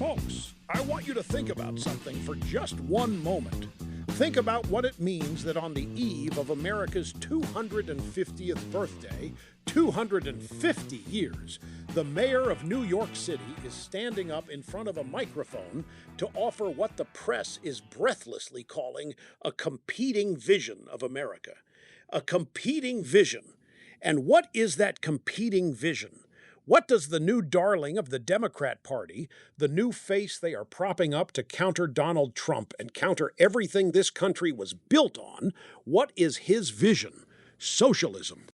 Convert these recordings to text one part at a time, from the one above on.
Folks, I want you to think about something for just one moment. Think about what it means that on the eve of America's 250th birthday, 250 years, the mayor of New York City is standing up in front of a microphone to offer what the press is breathlessly calling a competing vision of America. A competing vision. And what is that competing vision? What does the new darling of the Democrat Party, the new face they are propping up to counter Donald Trump and counter everything this country was built on, what is his vision? Socialism.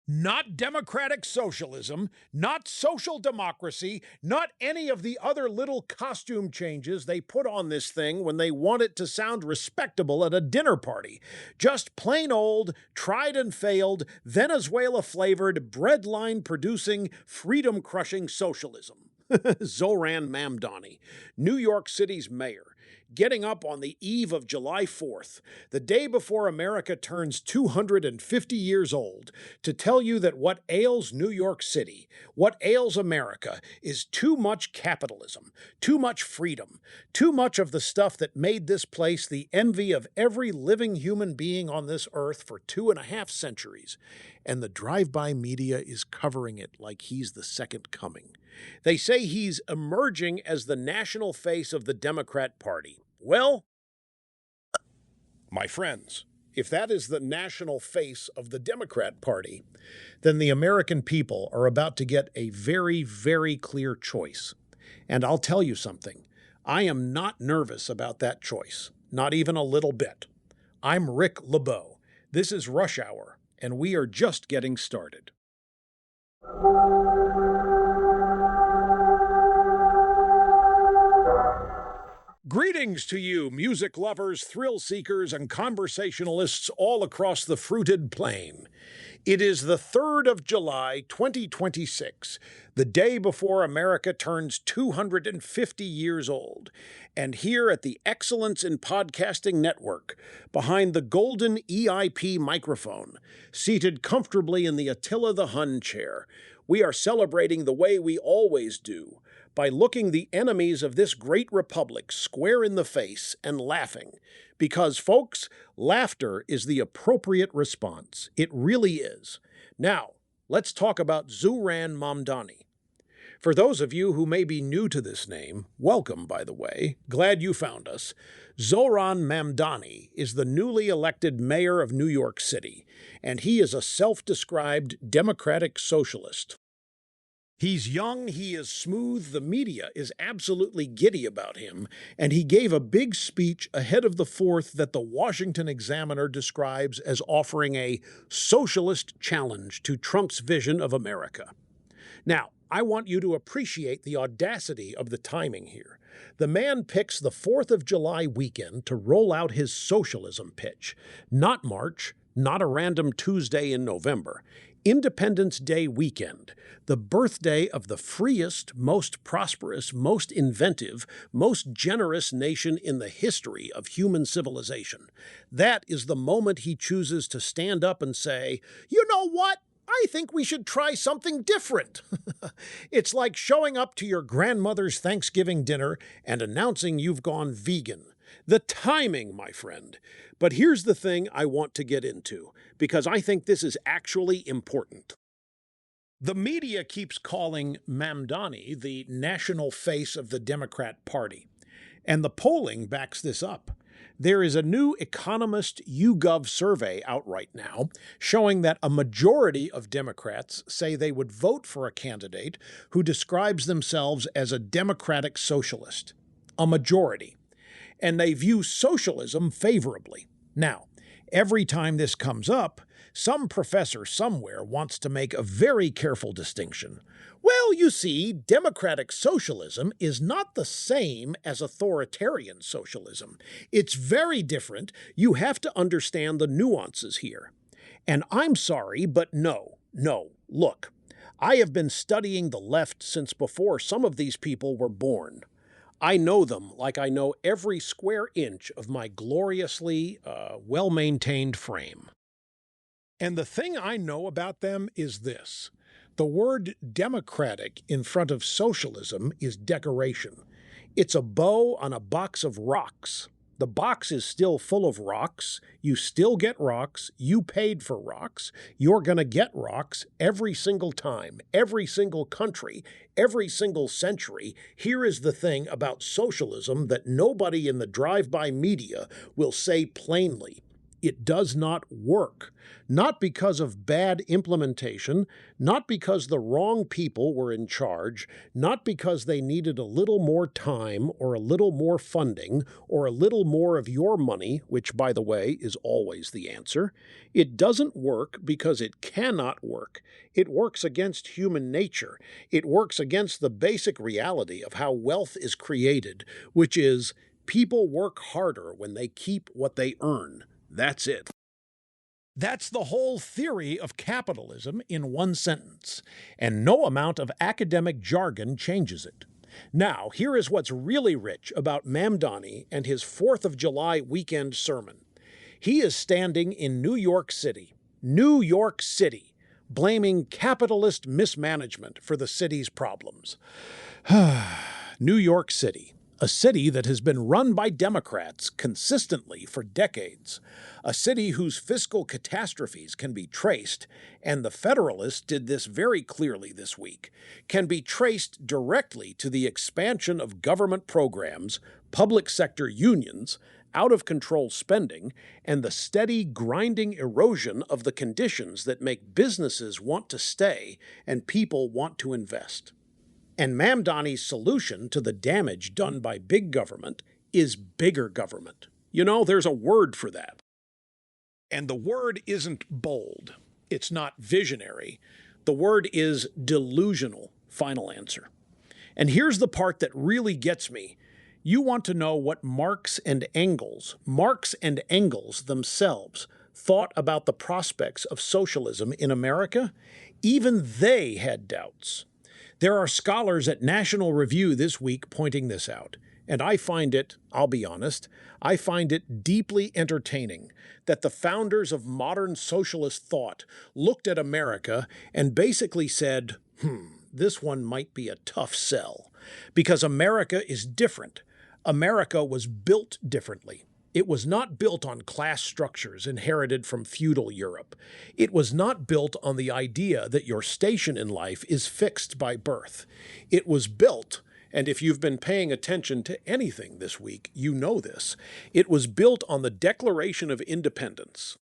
Not democratic socialism, not social democracy, not any of the other little costume changes they put on this thing when they want it to sound respectable at a dinner party. Just plain old, tried and failed, Venezuela-flavored, breadline-producing, freedom-crushing socialism. Zohran Mamdani, New York City's mayor, getting up on the eve of July 4th, the day before America turns 250 years old, to tell you that what ails New York City, what ails America, is too much capitalism, too much freedom, too much of the stuff that made this place the envy of every living human being on this earth for 2.5 centuries. And the drive-by media is covering it like he's the second coming. They say he's emerging as the national face of the Democrat Party. Well, my friends, if that is the national face of the Democrat Party, then the American people are about to get a very, very clear choice. And I'll tell you something. I am not nervous about that choice, not even a little bit. I'm Rick LeBeau. This is Rush Hour, and we are just getting started. Greetings to you, music lovers, thrill seekers, and conversationalists all across the fruited plain. It is the 3rd of July, 2026, the day before America turns 250 years old. And here at the Excellence in Podcasting Network, behind the golden EIP microphone, seated comfortably in the Attila the Hun chair, we are celebrating the way we always do, by looking the enemies of this great republic square in the face and laughing. Because, folks, laughter is the appropriate response. It really is. Now, let's talk about Zohran Mamdani. For those of you who may be new to this name, welcome, by the way. Glad you found us. Zohran Mamdani is the newly elected mayor of New York City, and he is a self-described democratic socialist. He's young, he is smooth, the media is absolutely giddy about him, and he gave a big speech ahead of the 4th that the Washington Examiner describes as offering a socialist challenge to Trump's vision of America. Now, I want you to appreciate the audacity of the timing here. The man picks the 4th of July weekend to roll out his socialism pitch. Not March, not a random Tuesday in November. Independence Day weekend, the birthday of the freest, most prosperous, most inventive, most generous nation in the history of human civilization. That is the moment he chooses to stand up and say, "You know what? I think we should try something different." It's like showing up to your grandmother's Thanksgiving dinner and announcing you've gone vegan. The timing, my friend. But here's the thing I want to get into, because I think this is actually important. The media keeps calling Mamdani the national face of the Democrat Party, and the polling backs this up. There is a new Economist YouGov survey out right now showing that a majority of Democrats say they would vote for a candidate who describes themselves as a democratic socialist. A majority. And they view socialism favorably. Now, every time this comes up, some professor somewhere wants to make a very careful distinction. Well, you see, democratic socialism is not the same as authoritarian socialism. It's very different. You have to understand the nuances here. And I'm sorry, but no. Look, I have been studying the left since before some of these people were born. I know them like I know every square inch of my gloriously well-maintained frame. And the thing I know about them is this. The word democratic in front of socialism is decoration. It's a bow on a box of rocks. The box is still full of rocks. You still get rocks. You paid for rocks. You're going to get rocks every single time, every single country, every single century. Here is the thing about socialism that nobody in the drive-by media will say plainly. It does not work. Not because of bad implementation, not because the wrong people were in charge, not because they needed a little more time or a little more funding or a little more of your money, which, by the way, is always the answer. It doesn't work because it cannot work. It works against human nature. It works against the basic reality of how wealth is created, which is people work harder when they keep what they earn. That's it. That's the whole theory of capitalism in one sentence, and no amount of academic jargon changes it. Now, here is what's really rich about Mamdani and his 4th of July weekend sermon. He is standing in New York City, blaming capitalist mismanagement for the city's problems. New York City. A city that has been run by Democrats consistently for decades. A city whose fiscal catastrophes can be traced, and the Federalists did this very clearly this week, can be traced directly to the expansion of government programs, public sector unions, out-of-control spending, and the steady, grinding erosion of the conditions that make businesses want to stay and people want to invest. And Mamdani's solution to the damage done by big government is bigger government. You know, there's a word for that. And the word isn't bold. It's not visionary. The word is delusional. Final answer. And here's the part that really gets me. You want to know what Marx and Engels themselves, thought about the prospects of socialism in America? Even they had doubts. There are scholars at National Review this week pointing this out, and I find it, I'll be honest, I find it deeply entertaining that the founders of modern socialist thought looked at America and basically said, this one might be a tough sell, because America is different. America was built differently. It was not built on class structures inherited from feudal Europe. It was not built on the idea that your station in life is fixed by birth. It was built, and if you've been paying attention to anything this week, you know this, it was built on the Declaration of Independence.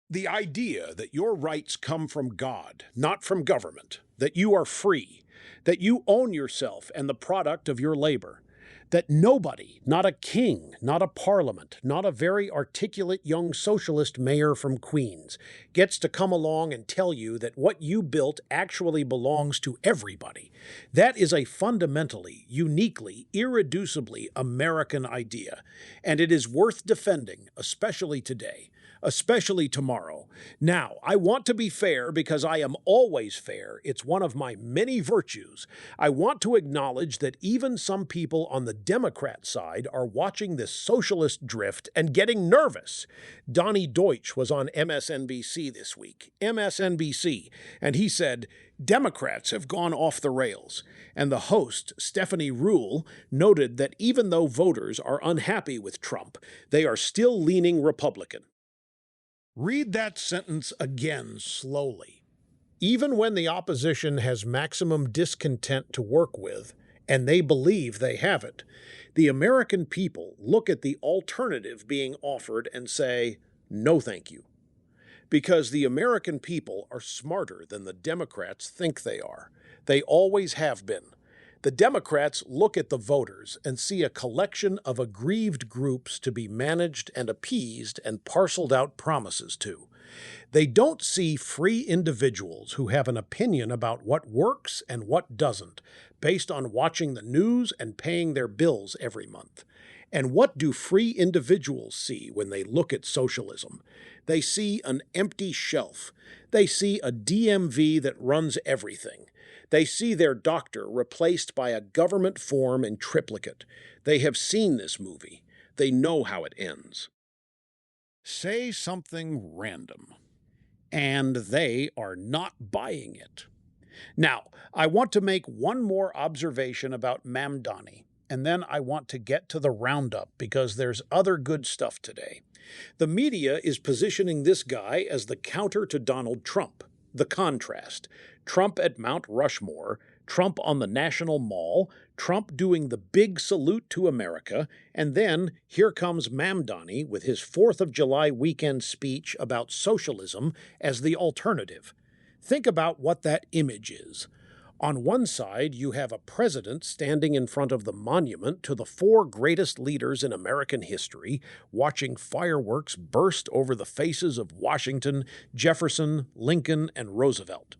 The idea that your rights come from God, not from government, that you are free, that you own yourself and the product of your labor, that nobody, not a king, not a parliament, not a very articulate young socialist mayor from Queens, gets to come along and tell you that what you built actually belongs to everybody. That is a fundamentally, uniquely, irreducibly American idea, and it is worth defending, especially today. Especially tomorrow. Now, I want to be fair because I am always fair. It's one of my many virtues. I want to acknowledge that even some people on the Democrat side are watching this socialist drift and getting nervous. Donnie Deutsch was on MSNBC this week, MSNBC, and he said, Democrats have gone off the rails. And the host, Stephanie Ruhle, noted that even though voters are unhappy with Trump, they are still leaning Republican. Read that sentence again slowly. Even when the opposition has maximum discontent to work with, and they believe they have it, the American people look at the alternative being offered and say, no thank you. Because the American people are smarter than the Democrats think they are. They always have been. The Democrats look at the voters and see a collection of aggrieved groups to be managed and appeased and parceled out promises to. They don't see free individuals who have an opinion about what works and what doesn't, based on watching the news and paying their bills every month. And what do free individuals see when they look at socialism? They see an empty shelf. They see a DMV that runs everything. They see their doctor replaced by a government form in triplicate. They have seen this movie. They know how it ends. Say something random, and they are not buying it. Now, I want to make one more observation about Mamdani. and then I want to get to the roundup because there's other good stuff today. The media is positioning this guy as the counter to Donald Trump, the contrast. Trump at Mount Rushmore, Trump on the National Mall, Trump doing the big salute to America, and then here comes Mamdani with his 4th of July weekend speech about socialism as the alternative. Think about what that image is. On one side, you have a president standing in front of the monument to the 4 greatest leaders in American history, watching fireworks burst over the faces of Washington, Jefferson, Lincoln, and Roosevelt.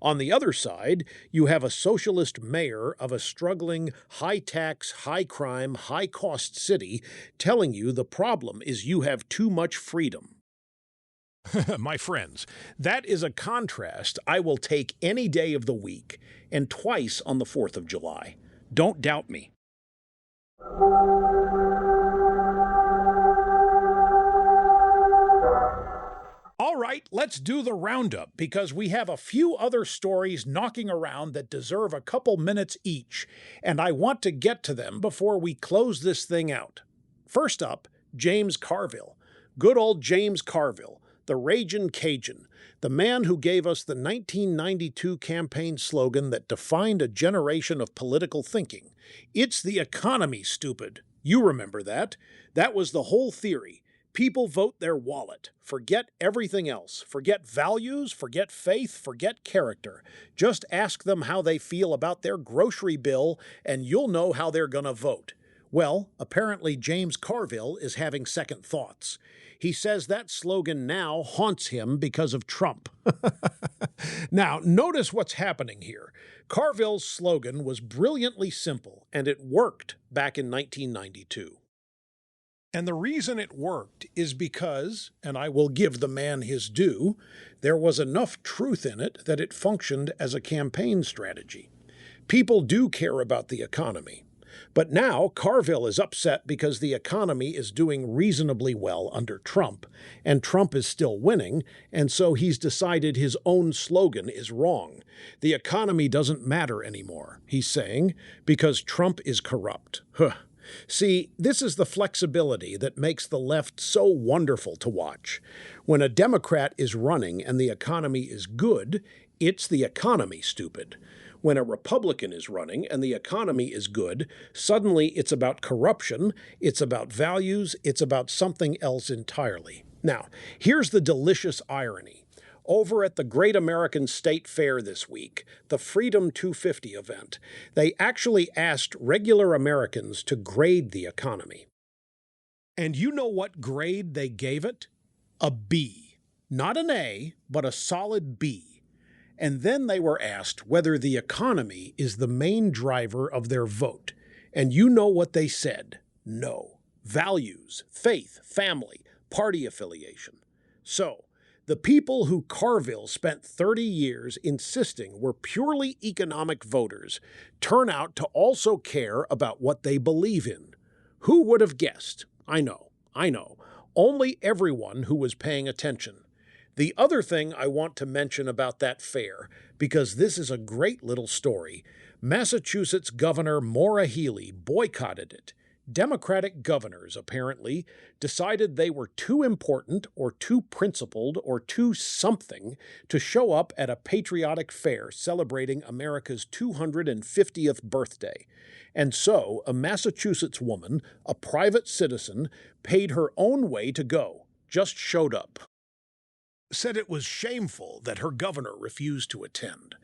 On the other side, you have a socialist mayor of a struggling, high-tax, high-crime, high-cost city telling you the problem is you have too much freedom. My friends, that is a contrast I will take any day of the week, and twice on the 4th of July. Don't doubt me. All right, let's do the roundup because we have a few other stories knocking around that deserve a couple minutes each, and I want to get to them before we close this thing out. First up, James Carville. Good old James Carville, the Ragin' Cajun, the man who gave us the 1992 campaign slogan that defined a generation of political thinking. It's the economy, stupid. You remember that. That was the whole theory. People vote their wallet. Forget everything else. Forget values, forget faith, forget character. Just ask them how they feel about their grocery bill, and you'll know how they're gonna vote. Well, apparently James Carville is having second thoughts. He says that slogan now haunts him because of Trump. Now, notice what's happening here. Carville's slogan was brilliantly simple, and it worked back in 1992. And the reason it worked is because, and I will give the man his due, there was enough truth in it that it functioned as a campaign strategy. People do care about the economy. But now Carville is upset because the economy is doing reasonably well under Trump, and Trump is still winning, and so he's decided his own slogan is wrong. The economy doesn't matter anymore, he's saying, because Trump is corrupt. See, this is the flexibility that makes the left so wonderful to watch. When a Democrat is running and the economy is good, it's the economy, stupid. When a Republican is running and the economy is good, suddenly it's about corruption, it's about values, it's about something else entirely. Now, here's the delicious irony. Over at the Great American State Fair this week, the Freedom 250 event, they actually asked regular Americans to grade the economy. And you know what grade they gave it? A B. Not an A, but a solid B. And then they were asked whether the economy is the main driver of their vote. And you know what they said? No. Values, faith, family, party affiliation. So, the people who Carville spent 30 years insisting were purely economic voters turn out to also care about what they believe in. Who would have guessed? I know. Only everyone who was paying attention. The other thing I want to mention about that fair, because this is a great little story, Massachusetts Governor Maura Healey boycotted it. Democratic governors, apparently, decided they were too important or too principled or too something to show up at a patriotic fair celebrating America's 250th birthday. And so, a Massachusetts woman, a private citizen, paid her own way to go, just showed up. Said it was shameful that her governor refused to attend.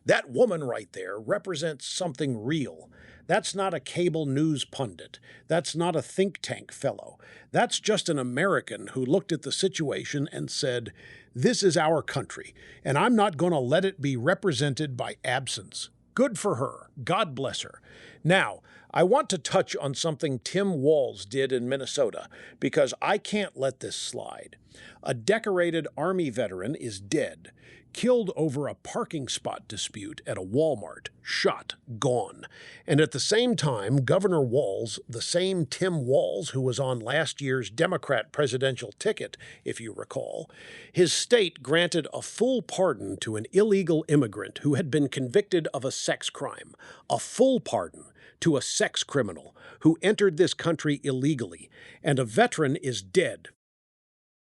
That woman right there represents something real. That's not a cable news pundit. That's not a think tank fellow. That's just an American who looked at the situation and said, "This is our country, and I'm not going to let it be represented by absence." Good for her. God bless her. Now, I want to touch on something Tim Walz did in Minnesota, because I can't let this slide. A decorated Army veteran is dead, killed over a parking spot dispute at a Walmart, shot, gone. And at the same time, Governor Walz, the same Tim Walz who was on last year's Democrat presidential ticket, if you recall, his state granted a full pardon to an illegal immigrant who had been convicted of a sex crime. a full pardon to a sex criminal who entered this country illegally, and a veteran is dead.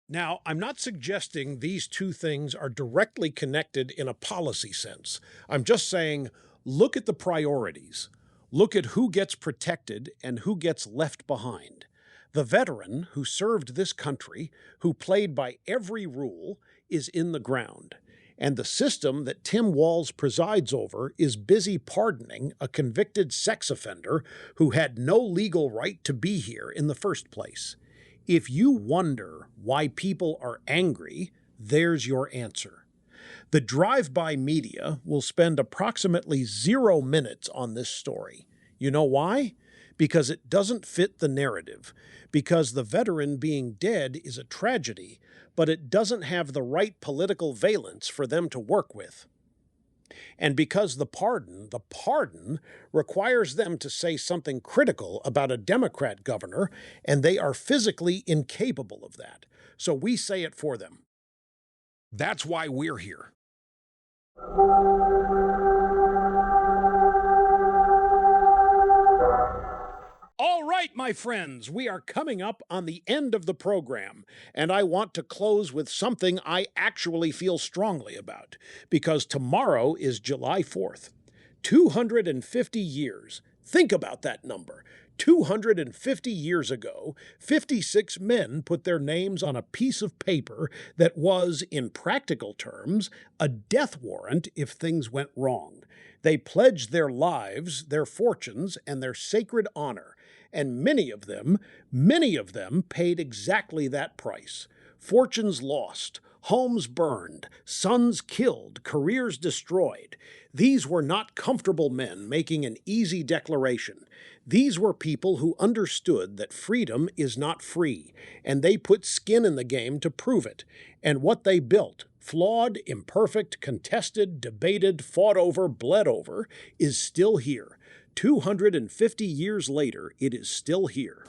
Now, I'm not suggesting these two things are directly connected in a policy sense. I'm just saying, look at the priorities. Look at who gets protected and who gets left behind. The veteran who served this country, who played by every rule, is in the ground. And the system that Tim Walz presides over is busy pardoning a convicted sex offender who had no legal right to be here in the first place. If you wonder why people are angry, there's your answer. The drive-by media will spend approximately 0 minutes on this story. You know why? Because it doesn't fit the narrative. Because the veteran being dead is a tragedy, but it doesn't have the right political valence for them to work with. And because the pardon requires them to say something critical about a Democrat governor, and they are physically incapable of that. So we say it for them. That's why we're here. All right, my friends, we are coming up on the end of the program, and I want to close with something I actually feel strongly about, because tomorrow is July 4th. 250 years. Think about that number. 250 years ago, 56 men put their names on a piece of paper that was, in practical terms, a death warrant if things went wrong. They pledged their lives, their fortunes, and their sacred honor. And many of them paid exactly that price. Fortunes lost, homes burned, sons killed, careers destroyed. These were not comfortable men making an easy declaration. These were people who understood that freedom is not free, and they put skin in the game to prove it. And what they built, flawed, imperfect, contested, debated, fought over, bled over, is still here. 250 years later, it is still here.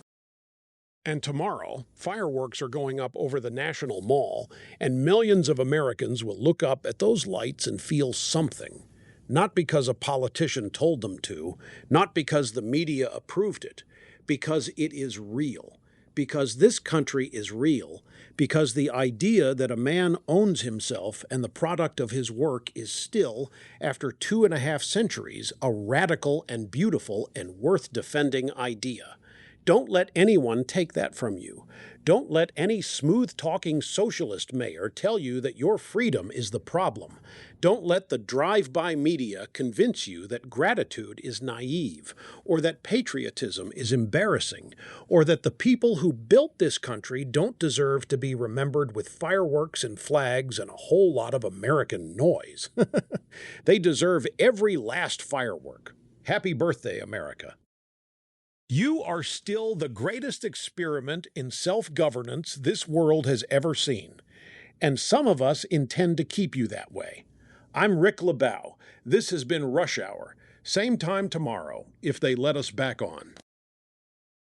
And tomorrow, fireworks are going up over the National Mall, and millions of Americans will look up at those lights and feel something. Not because a politician told them to, not because the media approved it, because it is real. Because this country is real, because the idea that a man owns himself and the product of his work is still, after 2.5 centuries, a radical and beautiful and worth defending idea. Don't let anyone take that from you. Don't let any smooth-talking socialist mayor tell you that your freedom is the problem. Don't let the drive-by media convince you that gratitude is naive, or that patriotism is embarrassing, or that the people who built this country don't deserve to be remembered with fireworks and flags and a whole lot of American noise. They deserve every last firework. Happy birthday, America. You are still the greatest experiment in self-governance this world has ever seen. And some of us intend to keep you that way. I'm Rick LeBow. This has been Rush Hour. Same time tomorrow, if they let us back on.